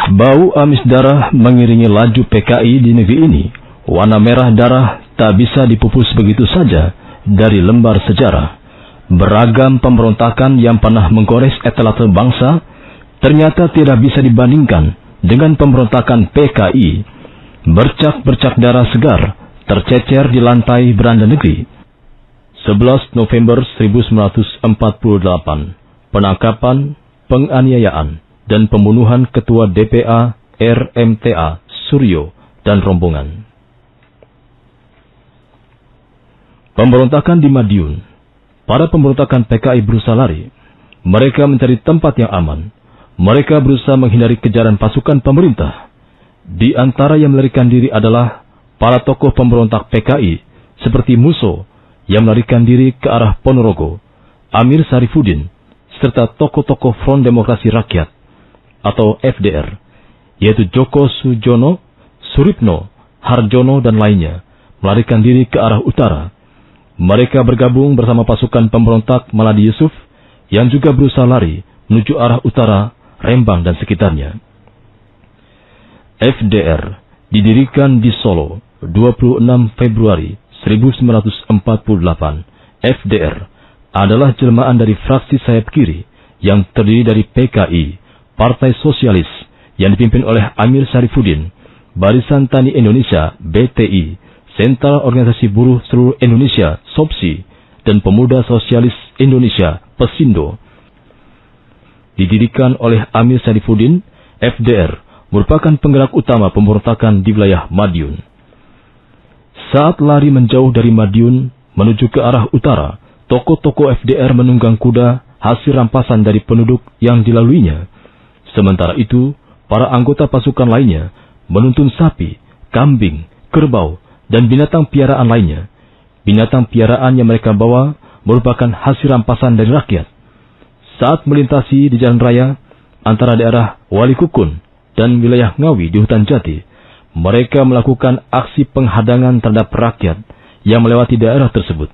Bau amis darah mengiringi laju PKI di negeri ini. Warna merah darah tak bisa dipupus begitu saja dari lembar sejarah. Beragam pemberontakan yang pernah menggores etalase bangsa ternyata tidak bisa dibandingkan dengan pemberontakan PKI. Bercak-bercak darah segar tercecer di lantai beranda negeri. 11 November 1948, penangkapan, penganiayaan, dan pembunuhan Ketua DPA RMTA Suryo dan rombongan. Pemberontakan di Madiun. Para pemberontakan PKI berusaha lari. Mereka mencari tempat yang aman. Mereka berusaha menghindari kejaran pasukan pemerintah. Di antara yang melarikan diri adalah para tokoh pemberontak PKI seperti Musso yang melarikan diri ke arah Ponorogo, Amir Sarifudin, serta tokoh-tokoh Front Demokrasi Rakyat atau FDR, yaitu Joko Sujono, Suripno, Harjono, dan lainnya, melarikan diri ke arah utara. Mereka bergabung bersama pasukan pemberontak Maladi Yusuf yang juga berusaha lari menuju arah utara, Rembang dan sekitarnya. FDR didirikan di Solo 26 Februari 1948. FDR adalah jelmaan dari fraksi sayap kiri yang terdiri dari PKI, Partai Sosialis yang dipimpin oleh Amir Sarifudin, Barisan Tani Indonesia BTI, Sentral Organisasi Buruh Seluruh Indonesia SOPSI, dan Pemuda Sosialis Indonesia Pesindo. Didirikan oleh Amir Sarifudin, FDR merupakan penggerak utama pemberontakan di wilayah Madiun. Saat lari menjauh dari Madiun menuju ke arah utara, tokoh-tokoh FDR menunggang kuda hasil rampasan dari penduduk yang dilaluinya. Sementara itu, para anggota pasukan lainnya menuntun sapi, kambing, kerbau, dan binatang piaraan lainnya. Binatang piaraan yang mereka bawa merupakan hasil rampasan dari rakyat. Saat melintasi di jalan raya antara daerah Walikukun dan wilayah Ngawi di hutan jati, mereka melakukan aksi penghadangan terhadap rakyat yang melewati daerah tersebut.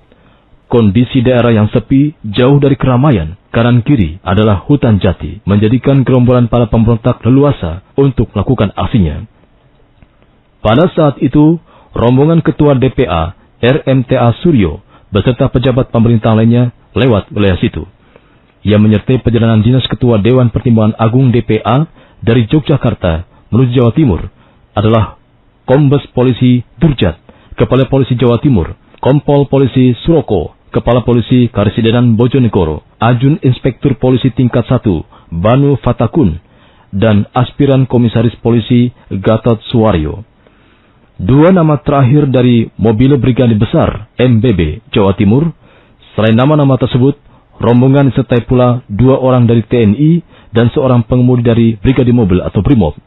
Kondisi daerah yang sepi, jauh dari keramaian, kanan kiri adalah hutan jati, menjadikan gerombolan para pemberontak leluasa untuk melakukan aksinya. Pada saat itu, rombongan Ketua DPA RMTA Suryo beserta pejabat pemerintah lainnya lewat wilayah situ. Yang menyertai perjalanan dinas Ketua Dewan Pertimbangan Agung DPA dari Yogyakarta menuju Jawa Timur adalah Kombes Polisi Durjat, Kepala Polisi Jawa Timur, Kompol Polisi Suroko, Kepala Polisi Karesidenan Bojonegoro, Ajun Inspektur Polisi Tingkat 1 Banu Fatakun, dan Aspiran Komisaris Polisi Gatot Suwaryo. Dua nama terakhir dari Mobil Brigade Besar MBB Jawa Timur. Selain nama-nama tersebut, rombongan disertai pula 2 orang dari TNI dan seorang pengemudi dari Brigade Mobil atau Brimob.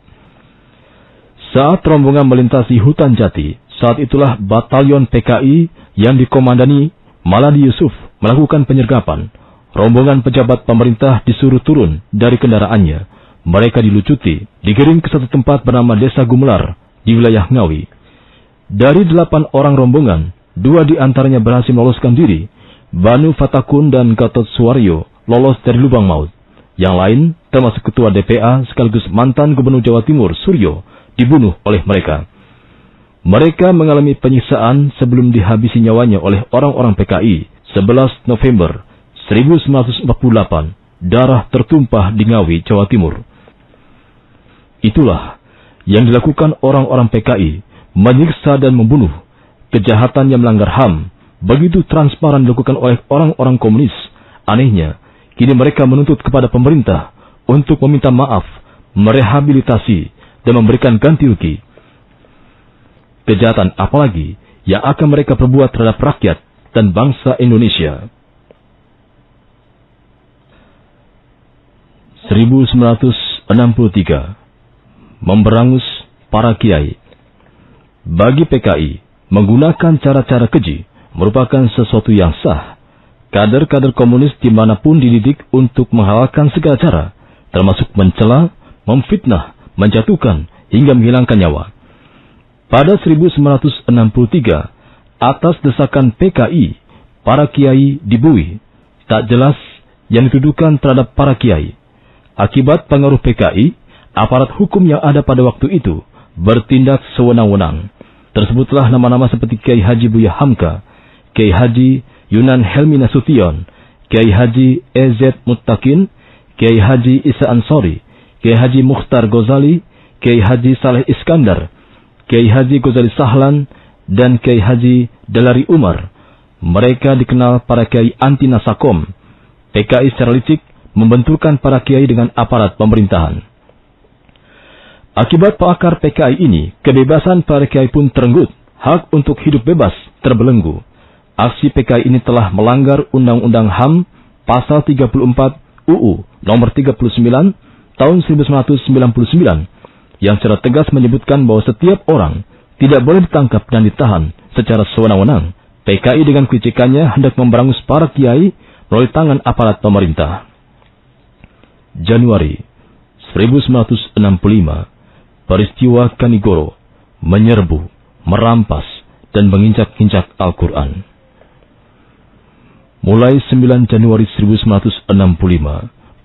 Saat rombongan melintasi hutan jati, saat itulah batalion PKI yang dikomandani Maladi Yusuf melakukan penyergapan. Rombongan pejabat pemerintah disuruh turun dari kendaraannya. Mereka dilucuti, digiring ke satu tempat bernama Desa Gumelar di wilayah Ngawi. Dari 8 orang rombongan, 2 di antaranya berhasil meloloskan diri. Banu Fatakun dan Gatot Suwaryo lolos dari lubang maut. Yang lain, termasuk Ketua DPA sekaligus mantan Gubernur Jawa Timur Suryo, dibunuh oleh mereka. Mereka mengalami penyiksaan sebelum dihabisi nyawanya oleh orang-orang PKI. 11 November 1948, darah tertumpah di Ngawi, Jawa Timur. Itulah yang dilakukan orang-orang PKI, menyiksa dan membunuh. Kejahatan yang melanggar HAM begitu transparan dilakukan oleh orang-orang komunis. Anehnya, kini mereka menuntut kepada pemerintah untuk meminta maaf, merehabilitasi, dan memberikan ganti rugi. Kejahatan apalagi yang akan mereka perbuat terhadap rakyat dan bangsa Indonesia. 1963, memberangus para kiai. Bagi PKI, menggunakan cara-cara keji merupakan sesuatu yang sah. Kader-kader komunis dimanapun dididik untuk menghalalkan segala cara, termasuk mencela, memfitnah, menjatuhkan, hingga menghilangkan nyawa. Pada 1963, atas desakan PKI, para kiai dibuih. Tak jelas yang dituduhkan terhadap para kiai. Akibat pengaruh PKI, aparat hukum yang ada pada waktu itu bertindak sewenang-wenang. Tersebutlah nama-nama seperti Kiai Haji Buya Hamka, Kiai Haji Yunan Helmi Nasution, Kiai Haji EZ Muttaqin, Kiai Haji Isa Ansori, Kiai Haji Mukhtar Ghazali, Kiai Haji Saleh Iskandar, Kiai Haji Ghazali Sahlan, dan Kiai Haji Dalari Umar. Mereka dikenal para kiai anti Nasakom. PKI secara licik membenturkan para kiai dengan aparat pemerintahan. Akibat pakar PKI ini, kebebasan para kiai pun terenggut, hak untuk hidup bebas terbelenggu. Aksi PKI ini telah melanggar Undang-Undang HAM Pasal 34 UU Nomor 39 Tahun 1999 yang secara tegas menyebutkan bahwa setiap orang tidak boleh ditangkap dan ditahan secara sewenang-wenang. PKI dengan kritikannya hendak memberangus para kiai melalui tangan aparat pemerintah. Januari 1965, peristiwa Kanigoro menyerbu, merampas, dan menginjak-injak Al-Quran. Mulai 9 Januari 1965,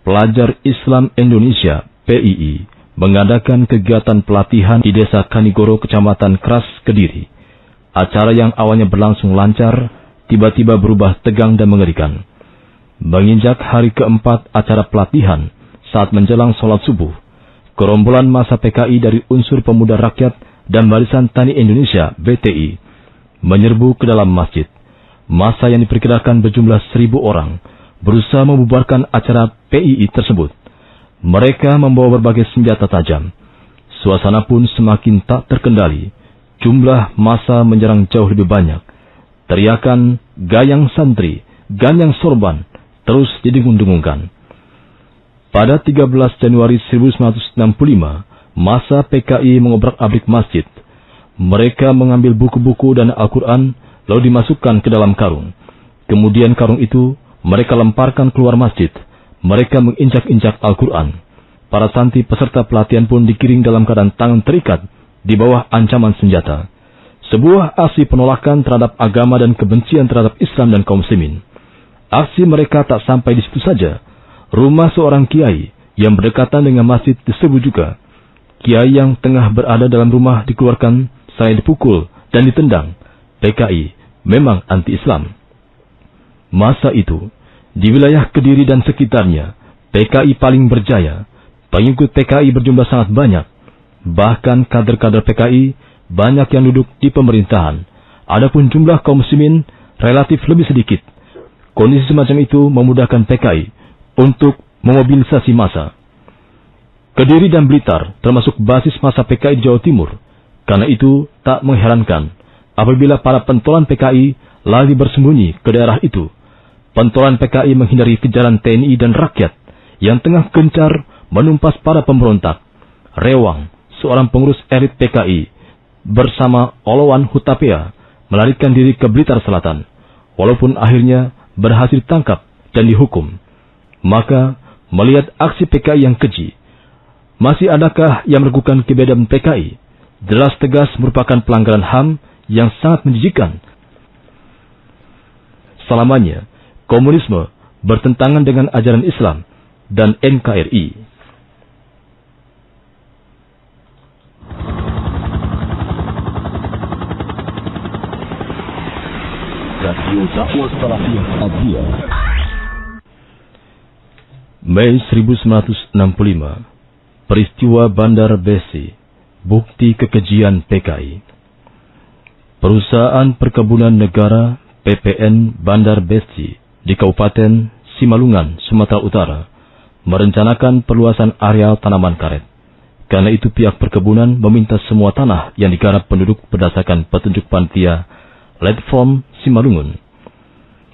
pelajar Islam Indonesia (PII) mengadakan kegiatan pelatihan di Desa Kanigoro, Kecamatan Kras, Kediri. Acara yang awalnya berlangsung lancar, tiba-tiba berubah tegang dan mengerikan. Menginjak hari keempat acara pelatihan, saat menjelang sholat subuh, gerombolan massa PKI dari unsur Pemuda Rakyat dan Barisan Tani Indonesia (BTI) menyerbu ke dalam masjid. Massa yang diperkirakan berjumlah 1.000 orang berusaha membubarkan acara PII tersebut. Mereka membawa berbagai senjata tajam. Suasana pun semakin tak terkendali. Jumlah massa menyerang jauh lebih banyak. Teriakan "Gayang Santri, Ganyang Sorban" terus didengung-dengungkan. Pada 13 Januari 1965, massa PKI mengobrak-abrik masjid. Mereka mengambil buku-buku dan Al-Quran lalu dimasukkan ke dalam karung. Kemudian karung itu mereka lemparkan keluar masjid. Mereka menginjak-injak Al-Quran. Para santri peserta pelatihan pun digiring dalam keadaan tangan terikat di bawah ancaman senjata. Sebuah aksi penolakan terhadap agama dan kebencian terhadap Islam dan kaum muslimin. Aksi mereka tak sampai di situ saja. Rumah seorang kiai yang berdekatan dengan masjid diserbu juga. Kiai yang tengah berada dalam rumah dikeluarkan selain dipukul dan ditendang. PKI memang anti-Islam. Masa itu, di wilayah Kediri dan sekitarnya, PKI paling berjaya. Pengikut PKI berjumlah sangat banyak. Bahkan kader-kader PKI banyak yang duduk di pemerintahan. Adapun jumlah kaum muslimin relatif lebih sedikit. Kondisi semacam itu memudahkan PKI untuk memobilisasi massa. Kediri dan Blitar termasuk basis massa PKI di Jawa Timur. Karena itu tak mengherankan apabila para pentolan PKI lari bersembunyi ke daerah itu. Pentolan PKI menghindari kejaran TNI dan rakyat yang tengah gencar menumpas para pemberontak. Rewang, seorang pengurus elit PKI, bersama Olowan Hutapea melarikan diri ke Blitar Selatan, walaupun akhirnya berhasil tangkap dan dihukum. Maka, melihat aksi PKI yang keji, masih adakah yang melakukan kebedaan PKI? Jelas tegas merupakan pelanggaran HAM yang sangat menjijikkan. Selamanya, komunisme bertentangan dengan ajaran Islam dan NKRI. Radio Dakwah Salafiyah Adiyah. Mei 1965, peristiwa Bandar Besi, bukti kekejian PKI. Perusahaan Perkebunan Negara PPN Bandar Besi di Kabupaten Simalungun, Sumatera Utara, merencanakan perluasan areal tanaman karet. Karena itu pihak perkebunan meminta semua tanah yang digarap penduduk berdasarkan petunjuk panitia Letform Simalungun.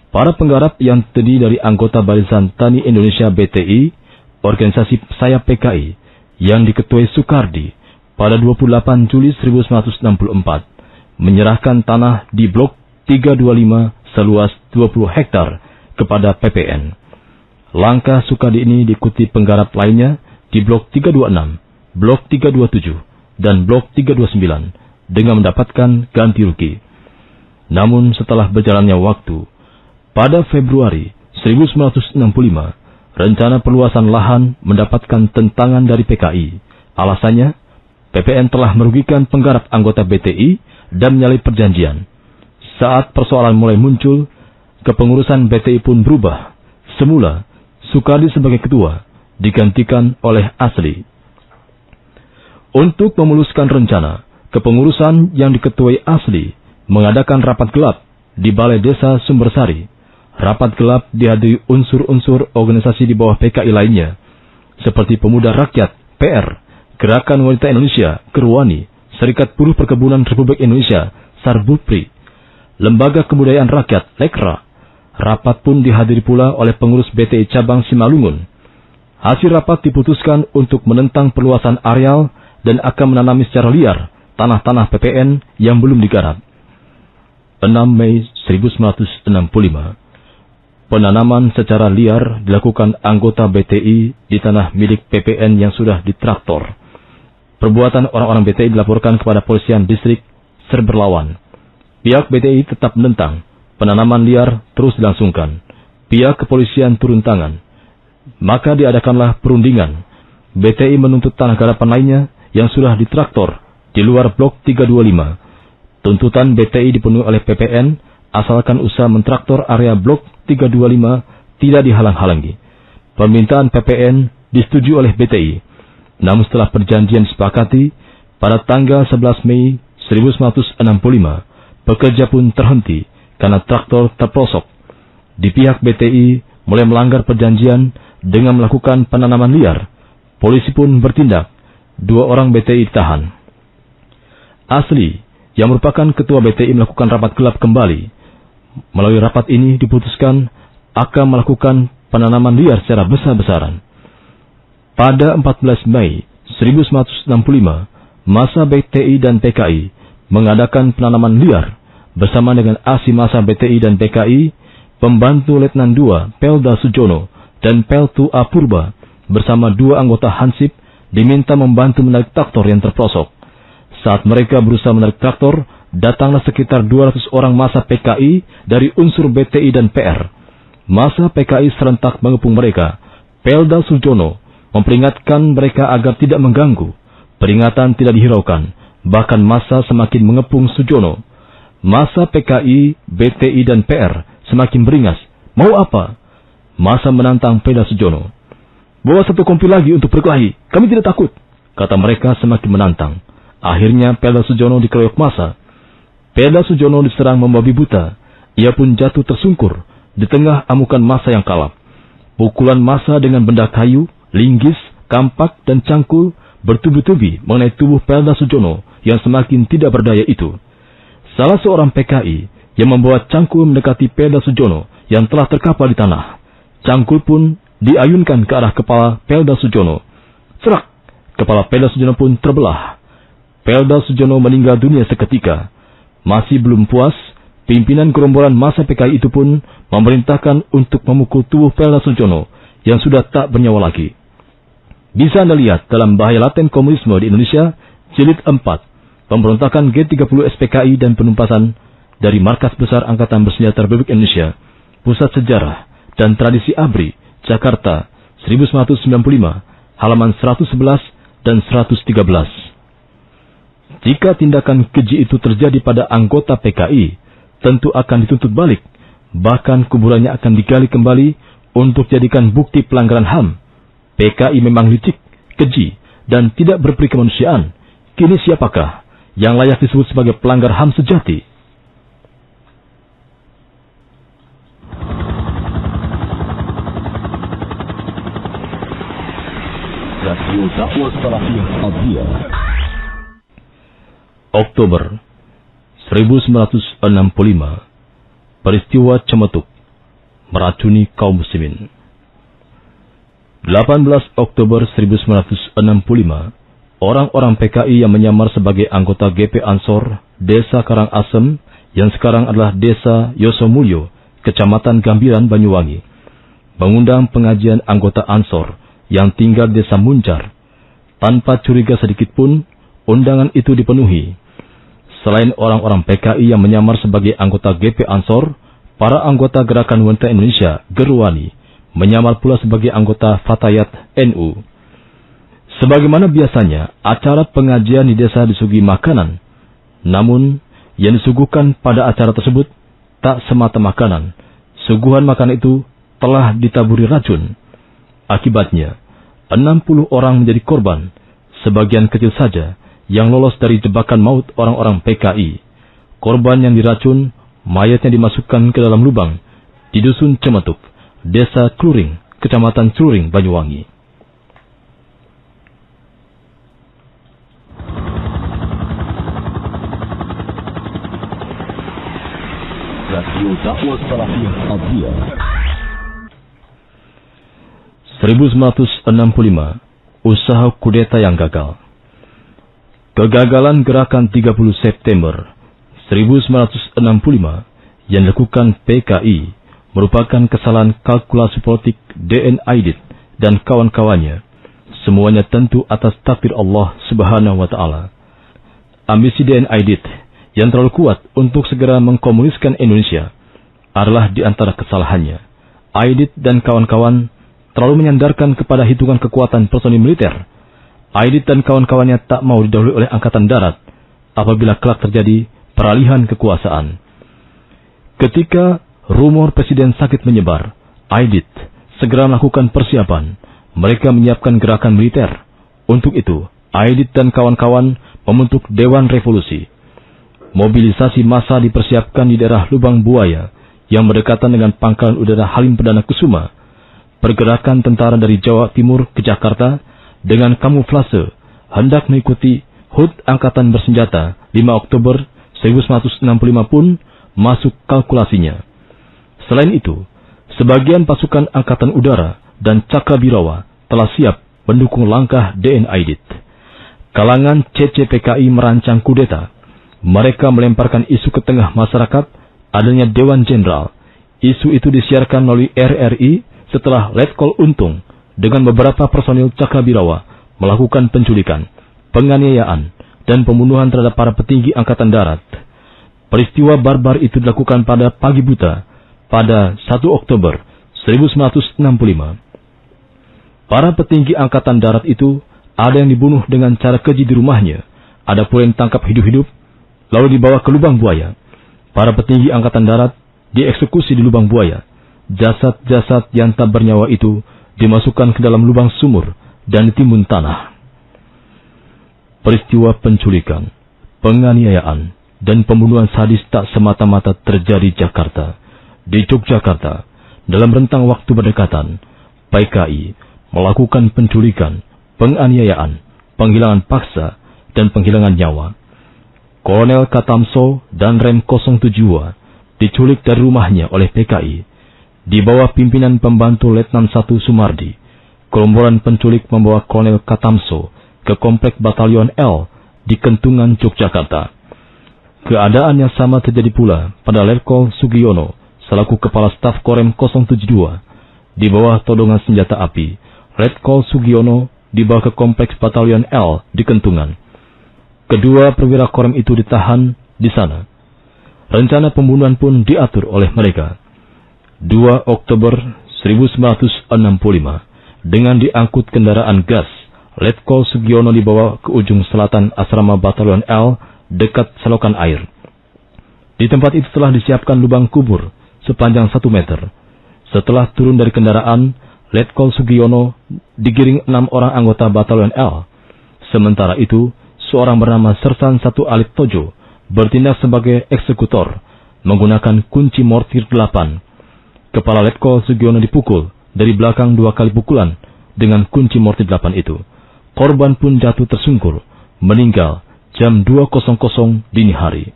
Para penggarap yang terdiri dari anggota Barisan Tani Indonesia BTI, organisasi sayap PKI, yang diketuai Soekardi, pada 28 Juli 1964, menyerahkan tanah di Blok 325 seluas 20 hektar kepada PPN. Langkah Soekardi ini diikuti penggarap lainnya di Blok 326, Blok 327, dan Blok 329 dengan mendapatkan ganti rugi. Namun setelah berjalannya waktu, pada Februari 1965, rencana perluasan lahan mendapatkan tentangan dari PKI Alasannya, PPN telah merugikan penggarap anggota BTI dan menyalahi perjanjian. Saat persoalan mulai muncul, kepengurusan BTI pun berubah. Semula, Sukardi sebagai ketua digantikan oleh Asli. Untuk memuluskan rencana, kepengurusan yang diketuai Asli mengadakan rapat gelap di Balai Desa Sumbersari. Rapat gelap dihadiri unsur-unsur organisasi di bawah PKI lainnya, seperti Pemuda Rakyat, PR, Gerakan Wanita Indonesia, Gerwani, Serikat Buruh Perkebunan Republik Indonesia, Sarbupri, Lembaga Kebudayaan Rakyat, Lekra. Rapat pun dihadiri pula oleh pengurus BTI Cabang Simalungun. Hasil rapat diputuskan untuk menentang perluasan areal dan akan menanami secara liar tanah-tanah PPN yang belum digarap. 6 Mei 1965. Penanaman secara liar dilakukan anggota BTI di tanah milik PPN yang sudah ditraktor. Perbuatan orang-orang BTI dilaporkan kepada Polisian Distrik Serberlawan. Pihak BTI tetap menentang. Penanaman liar terus dilangsungkan. Pihak kepolisian turun tangan. Maka diadakanlah perundingan. BTI menuntut tanah garapan lainnya yang sudah ditraktor di luar Blok 325. Tuntutan BTI dipenuhi oleh PPN asalkan usaha mentraktor area Blok 325 tidak dihalang-halangi. Permintaan PPN disetujui oleh BTI. Namun setelah perjanjian disepakati, pada tanggal 11 Mei 1965, pekerja pun terhenti karena traktor terprosok. Di pihak BTI mulai melanggar perjanjian dengan melakukan penanaman liar. Polisi pun bertindak. 2 orang BTI ditahan. Asli, yang merupakan ketua BTI melakukan rapat gelap kembali. Melalui rapat ini diputuskan akan melakukan penanaman liar secara besar-besaran. Pada 14 Mei 1965, masa BTI dan PKI mengadakan penanaman liar bersama dengan aksi masa BTI dan PKI, pembantu Letnan II Pelda Sujono dan Peltu Apurba bersama 2 anggota Hansip diminta membantu menarik traktor yang terprosok. Saat mereka berusaha menarik traktor, datanglah sekitar 200 orang massa PKI dari unsur BTI dan PR. Massa PKI serentak mengepung mereka. Pelda Sujono memperingatkan mereka agar tidak mengganggu. Peringatan tidak dihiraukan, bahkan massa semakin mengepung Sujono. Massa PKI, BTI dan PR semakin beringas. Mau apa? Massa menantang Pelda Sujono. Bawa 1 kompi lagi untuk berkelahi, kami tidak takut, kata mereka semakin menantang. Akhirnya Pelda Sujono dikeroyok massa. Pelda Sujono diserang membabi buta. Ia pun jatuh tersungkur di tengah amukan massa yang kalap. Pukulan massa dengan benda kayu, linggis, kampak, dan cangkul bertubi-tubi mengenai tubuh Pelda Sujono yang semakin tidak berdaya itu. Salah seorang PKI yang membawa cangkul mendekati Pelda Sujono yang telah terkapar di tanah. Cangkul pun diayunkan ke arah kepala Pelda Sujono. Serak! Kepala Pelda Sujono pun terbelah. Pelda Sujono meninggal dunia seketika. Masih belum puas, pimpinan gerombolan massa PKI itu pun memerintahkan untuk memukul tubuh Pelda Sujono yang sudah tak bernyawa lagi. Bisa Anda lihat dalam Bahaya Laten Komunisme di Indonesia, Jilid 4, Pemberontakan G30 SPKI dan Penumpasan dari Markas Besar Angkatan Bersenjata Republik Indonesia, Pusat Sejarah dan Tradisi ABRI, Jakarta, 1995, halaman 111 dan 113. Jika tindakan keji itu terjadi pada anggota PKI, tentu akan dituntut balik, bahkan kuburannya akan digali kembali untuk jadikan bukti pelanggaran HAM. PKI memang licik, keji, dan tidak berperi kemanusiaan. Kini siapakah yang layak disebut sebagai pelanggar HAM sejati? Radio Dakwah Salafiyah Al-Dia. Oktober 1965, peristiwa Cemetuk meracuni kaum muslimin. 18 Oktober 1965, orang-orang PKI yang menyamar sebagai anggota GP Ansor Desa Karangasem yang sekarang adalah Desa Yosomulyo, Kecamatan Gambiran, Banyuwangi, mengundang pengajian anggota Ansor yang tinggal di Desa Muncar. Tanpa curiga sedikit pun, undangan itu dipenuhi. Selain orang-orang PKI yang menyamar sebagai anggota GP Ansor, para anggota Gerakan Wanita Indonesia, Gerwani, menyamar pula sebagai anggota Fatayat NU. Sebagaimana biasanya, acara pengajian di desa disuguhi makanan. Namun, yang disuguhkan pada acara tersebut tak semata makanan. Suguhan makanan itu telah ditaburi racun. Akibatnya, 60 orang menjadi korban. Sebagian kecil saja yang lolos dari jebakan maut orang-orang PKI. Korban yang diracun, mayatnya dimasukkan ke dalam lubang di Dusun Cemetuk, Desa Kluring, Kecamatan Kluring, Banyuwangi. Radio Dakwah Salafiyah Al-Dia. 1965, usaha kudeta yang gagal. Kegagalan gerakan 30 September 1965 yang dilakukan PKI merupakan kesalahan kalkulasi politik DN Aidit dan kawan-kawannya. Semuanya tentu atas takdir Allah Subhanahu wa Ta'ala. Ambisi DN Aidit yang terlalu kuat untuk segera mengkomuniskan Indonesia adalah di antara kesalahannya. Aidit dan kawan-kawan terlalu menyandarkan kepada hitungan kekuatan personil militer. Aidit dan kawan-kawannya tak mau didahului oleh Angkatan Darat apabila kelak terjadi peralihan kekuasaan. Ketika rumor presiden sakit menyebar, Aidit segera melakukan persiapan. Mereka menyiapkan gerakan militer. Untuk itu, Aidit dan kawan-kawan membentuk Dewan Revolusi. Mobilisasi massa dipersiapkan di daerah Lubang Buaya yang berdekatan dengan Pangkalan Udara Halim Perdana Kusuma. Pergerakan tentara dari Jawa Timur ke Jakarta dengan kamuflase hendak mengikuti HUT Angkatan Bersenjata 5 Oktober 1965 pun masuk kalkulasinya. Selain itu, sebagian pasukan Angkatan Udara dan Cakrabirawa telah siap mendukung langkah DN Aidit. Kalangan CCPKI merancang kudeta. Mereka melemparkan isu ke tengah masyarakat adanya Dewan Jenderal. Isu itu disiarkan melalui RRI setelah Letkol Untung dengan beberapa personil Cakrabirawa melakukan penculikan, penganiayaan, dan pembunuhan terhadap para petinggi Angkatan Darat. Peristiwa barbar itu dilakukan pada pagi buta pada 1 Oktober 1965. Para petinggi Angkatan Darat itu ada yang dibunuh dengan cara keji di rumahnya, ada pula yang ditangkap hidup-hidup lalu dibawa ke Lubang Buaya. Para petinggi Angkatan Darat dieksekusi di Lubang Buaya. Jasad-jasad yang tak bernyawa itu dimasukkan ke dalam lubang sumur dan ditimbun tanah. Peristiwa penculikan, penganiayaan, dan pembunuhan sadis tak semata-mata terjadi di Jakarta. Di Yogyakarta, dalam rentang waktu berdekatan, PKI melakukan penculikan, penganiayaan, penghilangan paksa, dan penghilangan nyawa. Kolonel Katamso dan Rem 07 diculik dari rumahnya oleh PKI. Di bawah pimpinan pembantu Letnan 1 Sumardi, gerombolan penculik membawa Kolonel Katamso ke komplek Batalion L di Kentungan, Yogyakarta. Keadaan yang sama terjadi pula pada Letkol Sugiono selaku Kepala Staf Korem 072. Di bawah todongan senjata api, Letkol Sugiono dibawa ke kompleks Batalion L di Kentungan. Kedua perwira Korem itu ditahan di sana. Rencana pembunuhan pun diatur oleh mereka. 2 Oktober 1965, dengan diangkut kendaraan gas, Letkol Sugiono dibawa ke ujung selatan asrama Batalion L dekat selokan air. Di tempat itu telah disiapkan lubang kubur sepanjang 1 meter. Setelah turun dari kendaraan, Letkol Sugiono digiring 6 orang anggota Batalion L. Sementara itu, seorang bernama Sersan 1 Alif Tojo bertindak sebagai eksekutor menggunakan kunci mortir 8. Kepala Letkol Sugiono dipukul dari belakang 2 kali pukulan dengan kunci mortir 8 itu. Korban pun jatuh tersungkur, meninggal jam 2.00 dini hari.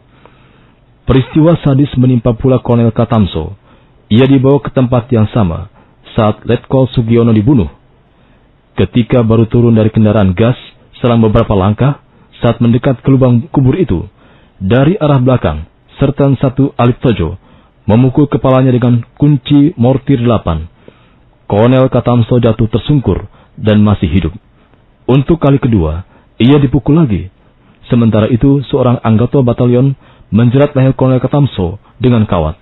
Peristiwa sadis menimpa pula Kolonel Katamso. Ia dibawa ke tempat yang sama saat Letkol Sugiono dibunuh. Ketika baru turun dari kendaraan gas, selang beberapa langkah, saat mendekat ke lubang kubur itu, dari arah belakang, Sersan 1 Alif Tojo memukul kepalanya dengan kunci mortir 8. Kolonel Katamso jatuh tersungkur dan masih hidup. Untuk kali kedua, ia dipukul lagi. Sementara itu, seorang anggota batalion menjerat leher Kolonel Katamso dengan kawat.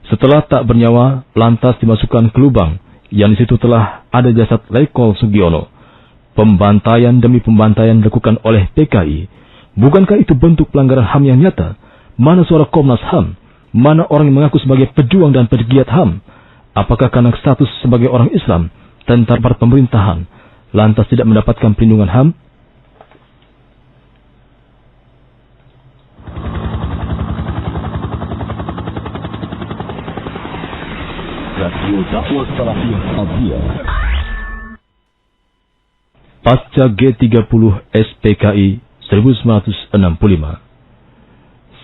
Setelah tak bernyawa, lantas dimasukkan ke lubang yang di situ telah ada jasad Letkol Sugiono. Pembantaian demi pembantaian dilakukan oleh PKI. Bukankah itu bentuk pelanggaran HAM yang nyata? Mana suara Komnas HAM? Mana orang yang mengaku sebagai pejuang dan pegiat HAM? Apakah karena status sebagai orang Islam dan terhadap pemerintahan, lantas tidak mendapatkan perlindungan HAM? Radio Dakwah Salafiyah Al-Dia. Pasca G30 SPKI 1965.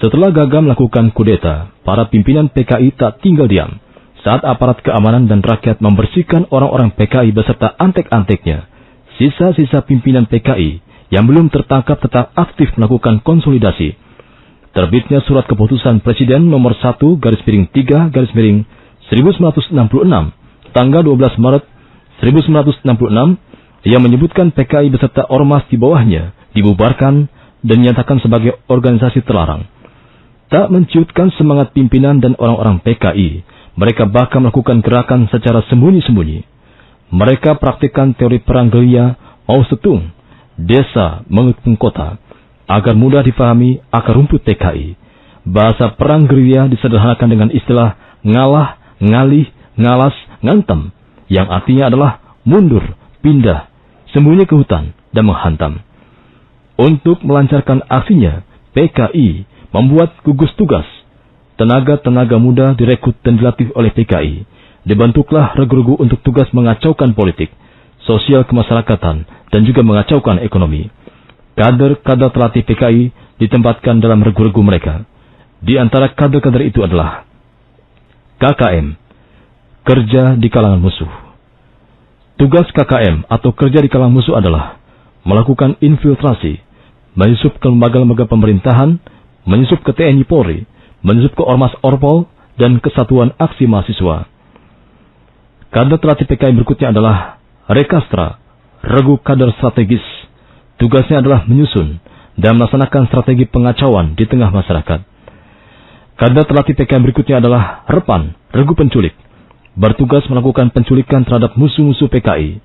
Setelah gagal melakukan kudeta, para pimpinan PKI tak tinggal diam saat aparat keamanan dan rakyat membersihkan orang-orang PKI beserta antek-anteknya. Sisa-sisa pimpinan PKI yang belum tertangkap tetap aktif melakukan konsolidasi. Terbitnya surat keputusan Presiden nomor 1/3/1966 tanggal 12 Maret 1966 yang menyebutkan PKI beserta ormas di bawahnya dibubarkan dan dinyatakan sebagai organisasi terlarang. Tak menciutkan semangat pimpinan dan orang-orang PKI, mereka bahkan melakukan gerakan secara sembunyi-sembunyi. Mereka praktikkan teori perang gerilya Mao Zedong, desa mengepung kota, agar mudah difahami akar rumput PKI. Bahasa perang gerilya disederhanakan dengan istilah ngalah, ngalih, ngalas, ngantem, yang artinya adalah mundur, pindah, sembunyi ke hutan, dan menghantam. Untuk melancarkan aksinya, PKI membuat gugus tugas. Tenaga-tenaga muda direkrut dan dilatih oleh PKI. Dibentuklah regu-regu untuk tugas mengacaukan politik, sosial kemasyarakatan, dan juga mengacaukan ekonomi. Kader-kader terlatih PKI ditempatkan dalam regu-regu mereka. Di antara kader-kader itu adalah KKM, kerja di kalangan musuh. Tugas KKM atau kerja di kalangan musuh adalah melakukan infiltrasi, menyusup ke lembaga-lembaga pemerintahan, menyusup ke TNI Polri, menyusup ke Ormas Orpol, dan Kesatuan Aksi Mahasiswa. Kader terlatih PKI berikutnya adalah Rekastra, regu kader strategis. Tugasnya adalah menyusun dan melaksanakan strategi pengacauan di tengah masyarakat. Kader terlatih PKI berikutnya adalah Repan, regu penculik. Bertugas melakukan penculikan terhadap musuh-musuh PKI.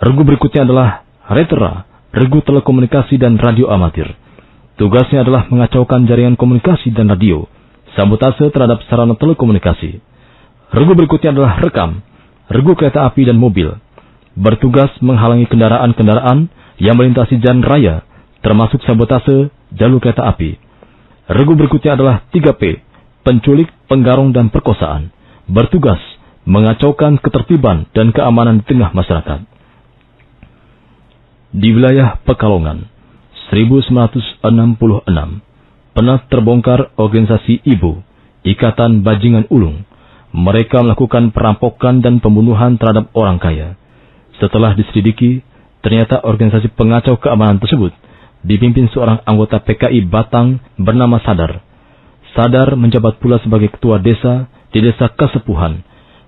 Regu berikutnya adalah Retera, regu telekomunikasi dan radio amatir. Tugasnya adalah mengacaukan jaringan komunikasi dan radio, sabotase terhadap sarana telekomunikasi. Regu berikutnya adalah Rekam, regu kereta api dan mobil. Bertugas menghalangi kendaraan-kendaraan yang melintasi jalan raya, termasuk sabotase jalur kereta api. Regu berikutnya adalah 3P, penculik, penggarong, dan perkosaan. Bertugas mengacaukan ketertiban dan keamanan di tengah masyarakat. Di wilayah Pekalongan, 1966, pernah terbongkar organisasi IBU, Ikatan Bajingan Ulung. Mereka melakukan perampokan dan pembunuhan terhadap orang kaya. Setelah diselidiki, ternyata organisasi pengacau keamanan tersebut dipimpin seorang anggota PKI Batang bernama Sadar. Sadar menjabat pula sebagai ketua desa di desa Kasepuhan.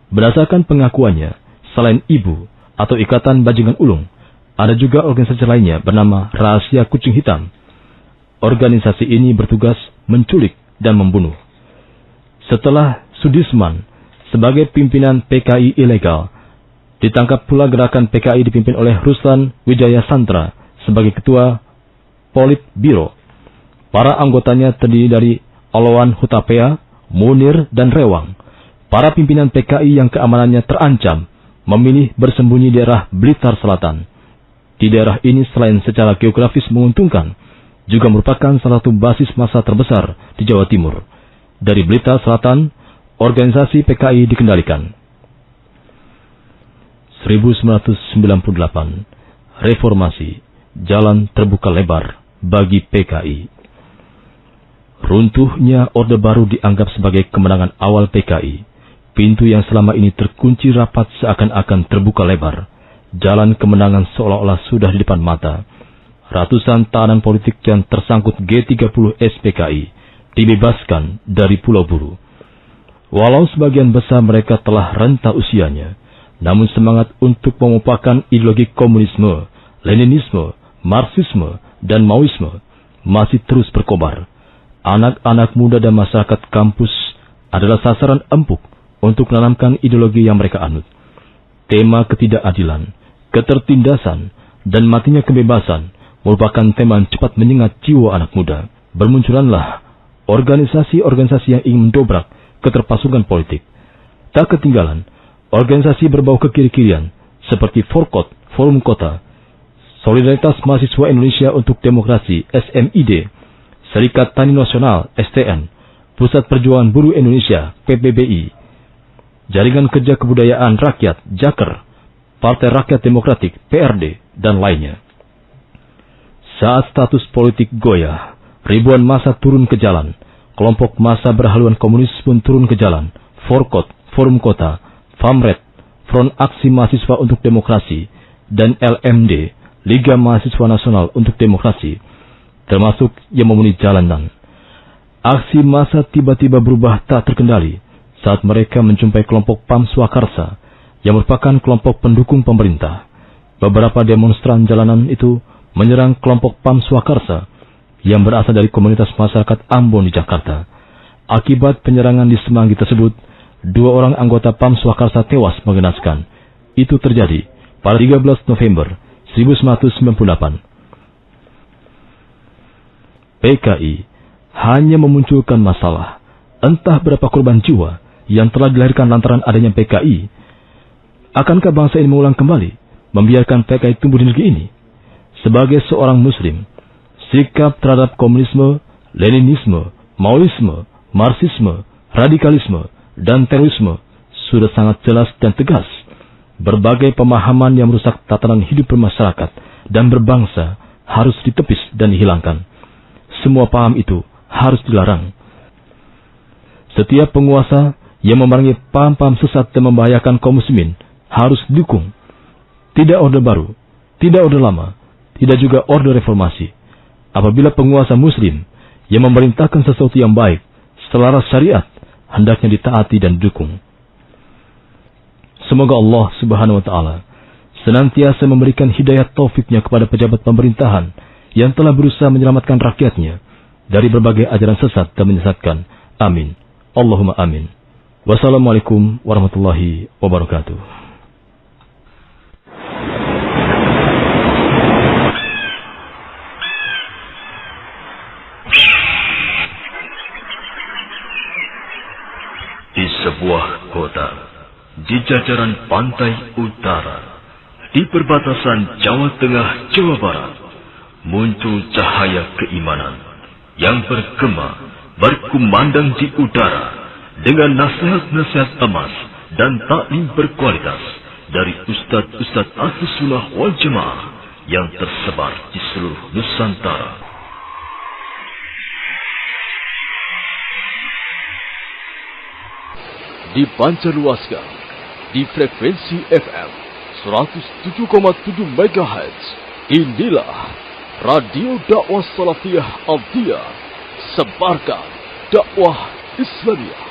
Berdasarkan pengakuannya, selain IBU atau Ikatan Bajingan Ulung, ada juga organisasi lainnya bernama Rahasia Kucing Hitam. Organisasi ini bertugas menculik dan membunuh. Setelah Sudisman sebagai pimpinan PKI ilegal, ditangkap pula gerakan PKI dipimpin oleh Ruslan Wijaya Santra sebagai ketua Politbiro. Para anggotanya terdiri dari Olowan Hutapea, Munir, dan Rewang. Para pimpinan PKI yang keamanannya terancam memilih bersembunyi di daerah Blitar Selatan. Di daerah ini selain secara geografis menguntungkan, juga merupakan salah satu basis massa terbesar di Jawa Timur. Dari Blitar Selatan, organisasi PKI dikendalikan. 1998, reformasi, jalan terbuka lebar bagi PKI. Runtuhnya Orde Baru dianggap sebagai kemenangan awal PKI. Pintu yang selama ini terkunci rapat seakan-akan terbuka lebar. Jalan kemenangan seolah-olah sudah di depan mata. Ratusan tahanan politik yang tersangkut G30 SPKI dibebaskan dari Pulau Buru. Walau sebagian besar mereka telah renta usianya, namun semangat untuk memupakan ideologi komunisme, Leninisme, Marxisme, dan Maoisme masih terus berkobar. Anak-anak muda dan masyarakat kampus adalah sasaran empuk untuk menanamkan ideologi yang mereka anut. Tema ketidakadilan, ketertindasan, dan matinya kebebasan merupakan tema yang cepat menyengat jiwa anak muda. Bermunculanlah organisasi-organisasi yang ingin mendobrak keterpasungan politik. Tak ketinggalan, organisasi berbau kekiri-kirian seperti Forkot, Forum Kota, Solidaritas Mahasiswa Indonesia untuk Demokrasi, SMID, Serikat Tani Nasional, STN, Pusat Perjuangan Buruh Indonesia, PBBI, Jaringan Kerja Kebudayaan Rakyat, JAKER, Partai Rakyat Demokratik, PRD, dan lainnya. Saat status politik goyah, ribuan massa turun ke jalan. Kelompok massa berhaluan komunis pun turun ke jalan. Forkot, Forum Kota, Famred, Front Aksi Mahasiswa untuk Demokrasi, dan LMD, Liga Mahasiswa Nasional untuk Demokrasi, termasuk yang memenuhi jalanan. Aksi massa tiba-tiba berubah tak terkendali saat mereka menjumpai kelompok PAM Swakarsa yang merupakan kelompok pendukung pemerintah. Beberapa demonstran jalanan itu menyerang kelompok PAM Swakarsa yang berasal dari komunitas masyarakat Ambon di Jakarta. Akibat penyerangan di Semanggi tersebut, 2 orang anggota PAM Swakarsa tewas mengenaskan. Itu terjadi pada 13 November 1998. PKI hanya memunculkan masalah. Entah berapa korban jiwa yang telah dilahirkan lantaran adanya PKI. Akankah bangsa ini mengulang kembali, membiarkan PKI tumbuh di negeri ini? Sebagai seorang Muslim, sikap terhadap komunisme, Leninisme, Maoisme, Marxisme, radikalisme, dan terorisme sudah sangat jelas dan tegas. Berbagai pemahaman yang merusak tatanan hidup bermasyarakat dan berbangsa harus ditepis dan dihilangkan. Semua paham itu harus dilarang. Setiap penguasa yang memerangi paham-paham sesat dan membahayakan kaum muslimin harus didukung. Tidak orde baru, tidak orde lama, tidak juga orde reformasi. Apabila penguasa muslim yang memerintahkan sesuatu yang baik selaras syariat, hendaknya ditaati dan didukung. Semoga Allah Subhanahu wa Ta'ala senantiasa memberikan hidayah taufiknya kepada pejabat pemerintahan yang telah berusaha menyelamatkan rakyatnya dari berbagai ajaran sesat dan menyesatkan. Amin. Allahumma amin. Wassalamualaikum warahmatullahi wabarakatuh. Di sebuah kota, di jajaran pantai utara, di perbatasan Jawa Tengah, Jawa Barat, muncul cahaya keimanan yang bergema, berkumandang di udara dengan nasihat-nasihat emas dan taklim berkualitas dari ustadz-ustadz Ahlus Sunnah wal Jamaah yang tersebar di seluruh Nusantara. Dipancarluaskan di frekuensi FM 107,7 MHz. Inilah Radio Dakwah Salafiyah Al-Diyah. Sebarkan dakwah Islamiyah.